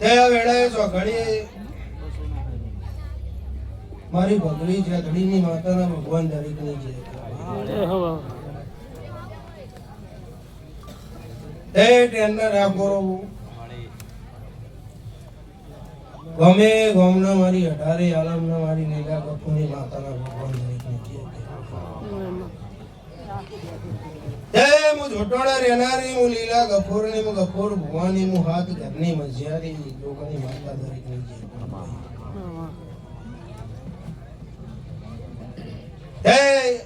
તે વેળાએ ચોઘડી મારી ભગવી છે ધડીની માતાના ભગવાન દરેકની છે તે ટેન્ડર રાખો ગમે ગોમના મારી 18 આલમના મારી લીલા કપૂરની માતાના ભગવાન દરેકની છે તે મુ જોટોડા રેનારી મુ લીલા ગફોરની મુ ગફોર ભવાની મુ હાથ ઘરની મજિયારી લોકોની માતા દરેકની છે તે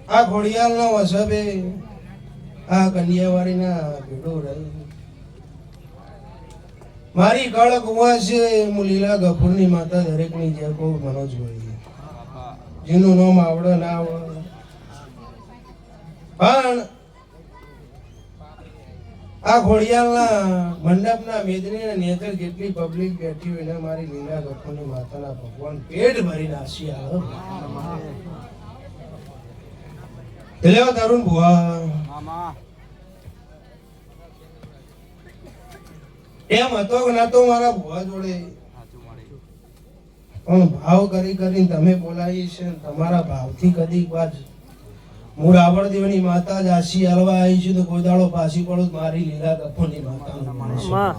આ ઘોડિયાલનો વસબે આ કન્યાવારીના ભેડો રહી મારી કળ કુવા છે મુ લીલા ગફુરની માતા દરેકની જે કો મનોજભાઈ જેનું નામ આવડે ના આવડે પણ આ ઘોડિયાલના મંડપના મેદનીના નેતર જેટલી પબ્લિક બેઠી હોય ને મારી લીલા ગફુરની માતાના ભગવાન પેટ ભરીને આશી આવે લેવા તરુણ ભુવા એમ હતો કે ના તો મારા ભુવા જોડે પણ ભાવ કરી કરીને તમે બોલાવી છે તમારા ભાવથી કદી બાદ હું રાવણદેવની માતા જ આશી હલવા આવી છું તો કોઈ દાડો પાછી પડું મારી લીલા ગફુરની માતાનું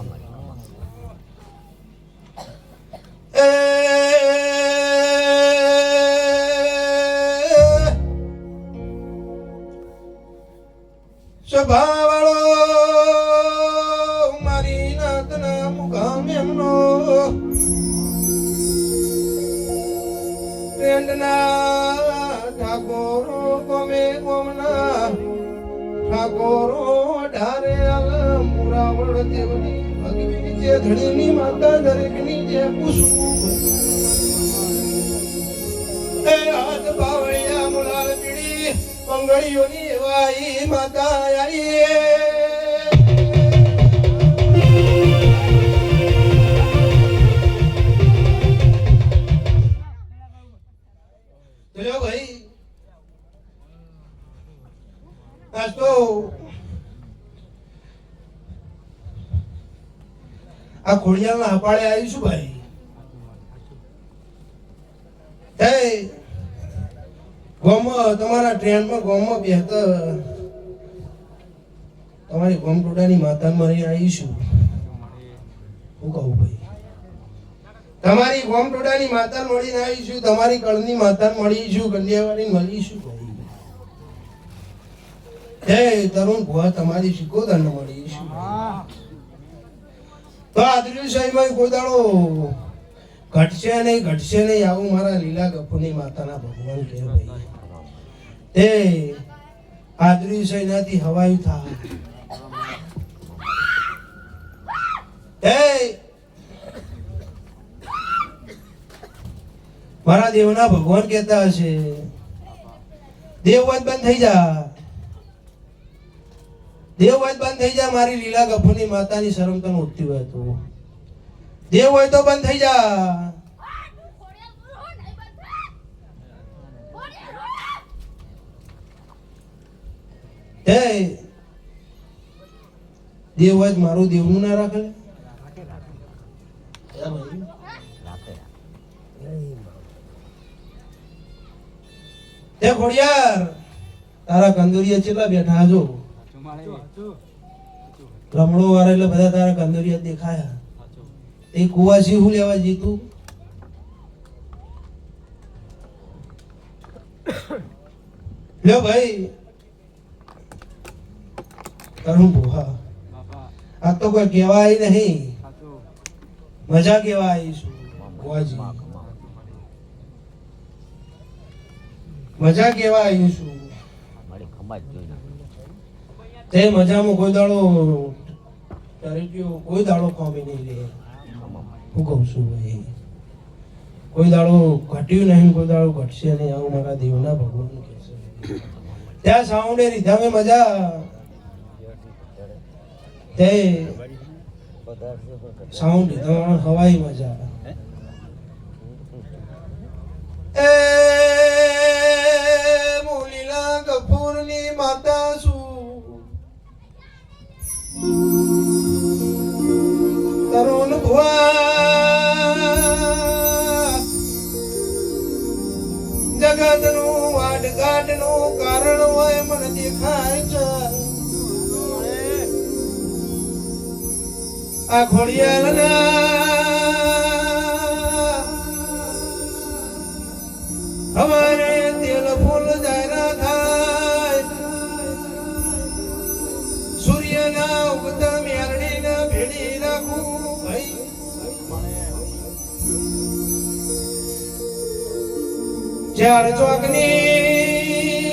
સ્વભાવવાળો મારી નાતના મુકામ એમનો ઠાકોરો ગમે ગોમના ઠાકોરો ઢારે મુરાવળ દેવની ભગવી જે ધણીની માતા દરેકની જે કુસુમ એ હાથ બાવળિયા મુલાલ પીડી પંગળીઓની વાઈ માતા આઈ ચલો ભાઈ આજ તો આ ખોડિયાલના અપાળે આવીશું ભાઈ હે ગોમમાં તમારા ટ્રેનમાં ગોમમાં બેહતા તમારી ગોમ ટોડાની માતા મળી આવીશું હું કહું ભાઈ તમારી ગોમ ટોડાની માતા મળીને આવીશું તમારી કળની માતા મળીશું કન્યાવાળી મળીશું ભાઈ હે તરુણ ભુવા તમારી શિકોદંડ મળીશું તો આદરી સાહેબ કોઈ દાડો ઘટશે નહીં આવું મારા લીલા ગફુરની માતાના ભગવાન કહે ભાઈ તે આદરી સૈનાથી હવાયું થાય એ મારા દેવના ભગવાન કહેતા હશે દેવવાદ બંધ થઈ જા મારી લીલા ગફુરની માતાની શરમ તને ઉઠતી હોય તો દેવ હોય તો બંધ થઈ જા દેવ હોય મારું દેવનું ના રાખે તે ખોડિયાર તારા કંદુરિયા કેટલા બેઠા જો રમણો વાળા એટલે બધા તારા કંદુરિયા દેખાયા એ કુવાસી હું લેવા જીતું લ્યો ભાઈ તરુણ ભુવા આ તો કોઈ કહેવાય નહીં મજા કેવા આવીશું ભુવાજી મજા કેવા આવીશું તે મજામાં કોઈ દાડો કોઈ દાડો કોમી નહીં લે હું કહું છું ભાઈ કોઈ દાડો ઘટ્યું નહીં કોઈ દાડો ઘટશે નહીં આવું મારા દેવના ભગવાન કહે છે ત્યાં સાઉન્ડે રીધામે મજા તે સાઉન્ડ રીધા હવાઈ મજા એ લીલા ગફુરની માતા શું વાટગાટનું કારણ હોય મને દેખાય છે આ ખોડિયાલના હવારે તેલ ફૂલ જાયરા થાય સૂર્યના ઉગતા મેરડીના ભેડી રાખું ભાઈ ચાર ચોકની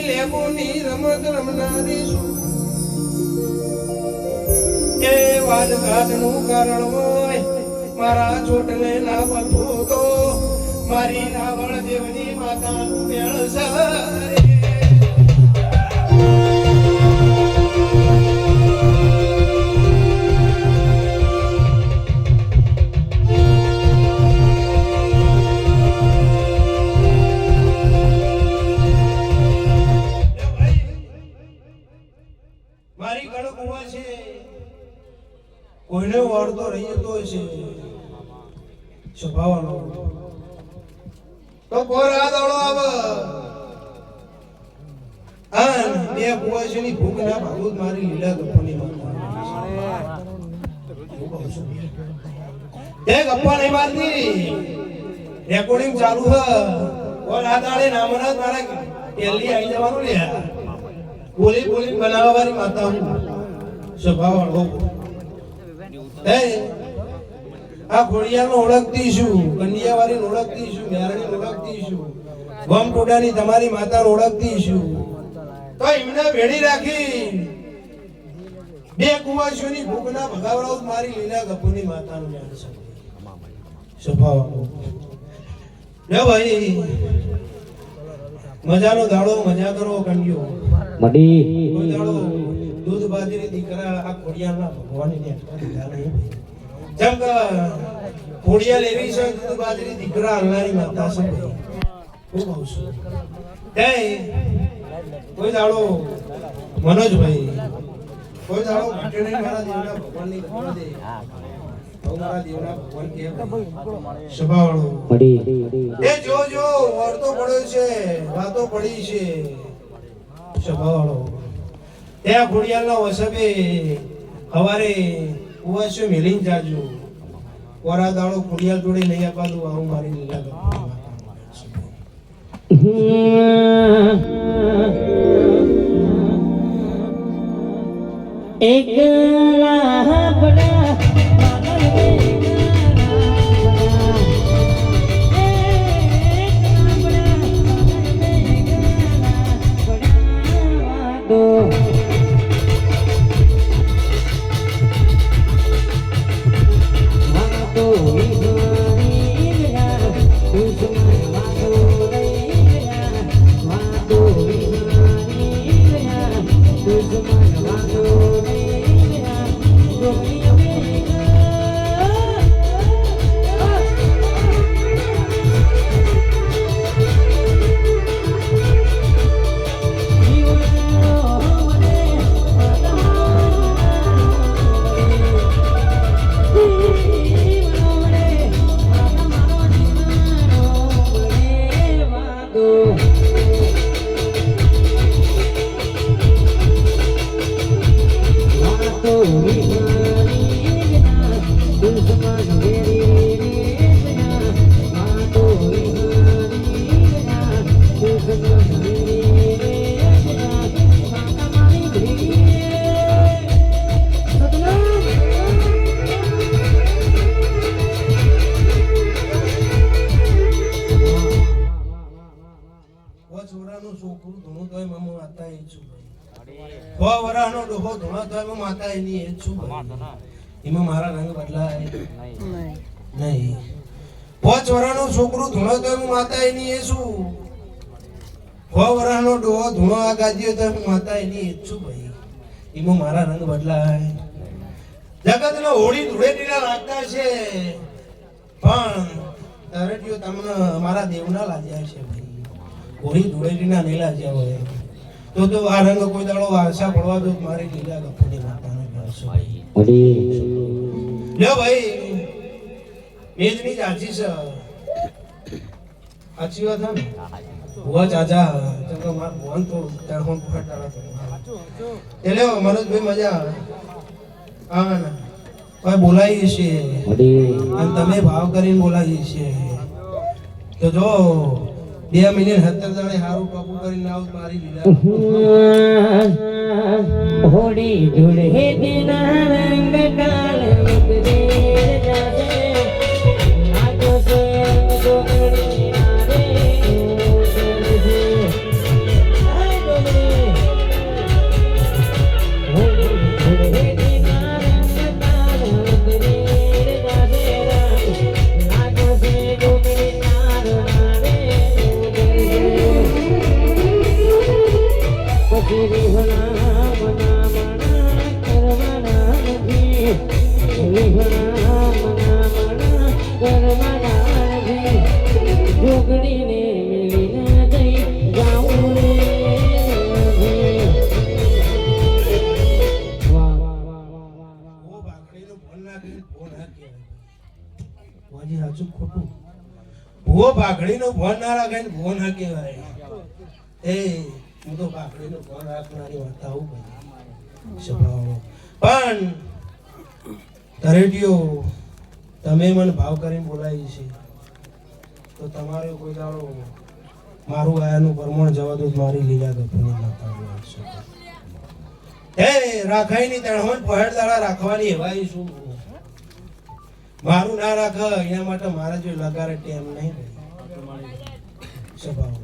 લેબોની રમત રમનારી છું એ વાદઘાટનું કારણ હોય મારા ચોટલે ના બનતો તો મારી રાવણ દેવની માતાનું મેળ સારે મારી કડક હોવા છે કોઈને વાળતો રહી જતો છે સ્વભાવનો તો કોરા દોડો આવે આન બે કુવાશની ભૂખ ના ભાગુત મારી લીલા ગપ્પની માતા એ ગપ્પા નહીં મારતી રેકોર્ડિંગ ચાલુ હ ઓર આ દાડે નામના મારા પેલી આવી જવાનું લે બોલી બોલી બનાવવાની માતા હું સ્વભાવવાળો એ આ ખોડિયાનો ઓળખતી છું કન્યાવાળી ઓળખતી છું મેરણી ઓળખતી છું ગમટોડાની તમારી માતા ઓળખતી છું તો એમને ભેડી રાખી બે કુવાસીઓની ભૂખના ભગાવડાઓ મારી લીલા ગપુની માતાનું જાણ છે સ્વભાવવાળો લે ભાઈ મજાનો દાડો મજા કરો કન્યો મડી કોઈ દાડો દૂધ બાજરી દીકરા આ ખોડિયાના ભગવાનની ને દીધા નહીં જેમ કે ખોડિયા લેવી છે દૂધ બાજરી દીકરા અલ્લાહની માતા છે ખૂબ આવશું એ કોઈ દાડો મનોજભાઈ કોઈ દાડો ઘાટે નહીં મારા દેવના ભગવાનની કથા દે મારા દેવના ભગવાન કે સ્વભાવવાળો મડી એ જો વાર્તો પડ્યો છે વાતો પડી છે સ્વભાવવાળો ત્યાં ખોડિયાલના વસબે હવારે કુવાસો મેલીને જાજો કોરા દાડો ખોડિયાલ જોડે નહીં અપાતું આવું મારી લીલા ગપ્પા એકલા પડા છોકરું ધૂણું તોય મમ્મા માતા એ છું ભાઈ 6 વરાનો ડોહો ધૂણા તોય મમ્મા માતા એની એ છું એમાં મારા રંગ બદલાય નહીં 5 વરાનો છોકરું ધૂણો તોય હું માતા એની એ છું 6 વરાનો ડોહો ધૂણો આ ગાદીઓ તોય હું માતા એની એ છું ભાઈ એમાં મારા રંગ બદલાય જગતનો હોળી ધૂળેટીના લાગતા છે પણ તરટીઓ તમને મારા દેવના લાગ્યા છે ભાઈ હોળી ધૂળેટીના નહીં લાગ્યા હોય તો આ રંગ કોઈ દાડો આશા પડવા દો મારી લીલા ગપ્પુની માતાને ભરસો ભાઈ લ્યો ભાઈ મેજની જાચી છે સાચી વાત હે ને હુવા ચાચા ચલો માર ફોન તો ટેલિફોન પકડતા તે લ્યો મનોજભાઈ મજા આવે હા ના કોઈ બોલાવી છે મડી અને તમે ભાવ કરીને બોલાવી છે તો જો 2 મિનિટ 70 દાડે હારું ટોપું કરીને આવું મારી લીલા હોડી ધૂળે દિના રંગ કાલ ઉતરે જાશે આજો સે ડોગરી નારે ઉતરે આ ડોગરી હોડી ધૂળે દિના રંગ કાલ ઉતરે જાશે આજો સે ડોગરી નારે પછી ભલા મના મના કરવાના નથી ભલા મના મના કરવાના નથી જોગડીને મિલી ના જઈ જાઉં રે વાહ વાહ વાહ વાહ ઓ બાકડીનો ફોન નાખીને ફોન હાકી વાજી સાચું ખોટું ઓ બાકડીનો ફોન ના રાખે ફોન હાકી ભાઈ એ હું તો બાકડીનો ફોન રાખનારી વાત આવું ભાઈ સ્વભાવ પણ તરેટીઓ તમે મને ભાવ કરીને બોલાવી છે તો તમારે કોઈ દાડો મારું આયાનું પ્રમાણ જવા દો મારી લીલા ગપની માતા બોલશો હે રાખાઈની તણહોન પહેડ દાડા રાખવાની એવાય શું મારું ના રાખ એના માટે મારા જો લગારે ટેમ નહીં સ્વભાવ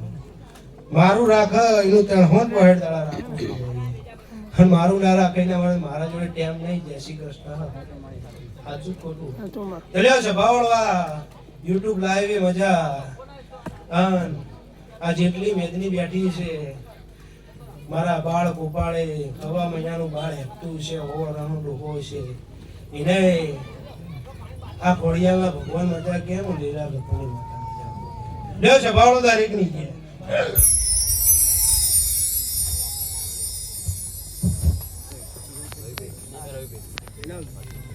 મારું રાખ એનું તણહોન પહેડ દાડા રાખવું અને મારું ના રાખે એના માટે મારા જોડે ટેમ નહીં જય શ્રી કૃષ્ણ સાચું ખોટું ચલ્યો સ્વભાવળવા યુટ્યુબ લાઈવ એ મજા આ જેટલી મેદની બેઠી છે મારા બાળ ગોપાળે 9 મહિનાનું બાળ હેપતું છે ઓવરાનો ડોહો છે એને આ ખોડિયામાં ભગવાન મજા કેમ લીલા ગપની માતા મજા લ્યો સ્વભાવળો દરેક ની છે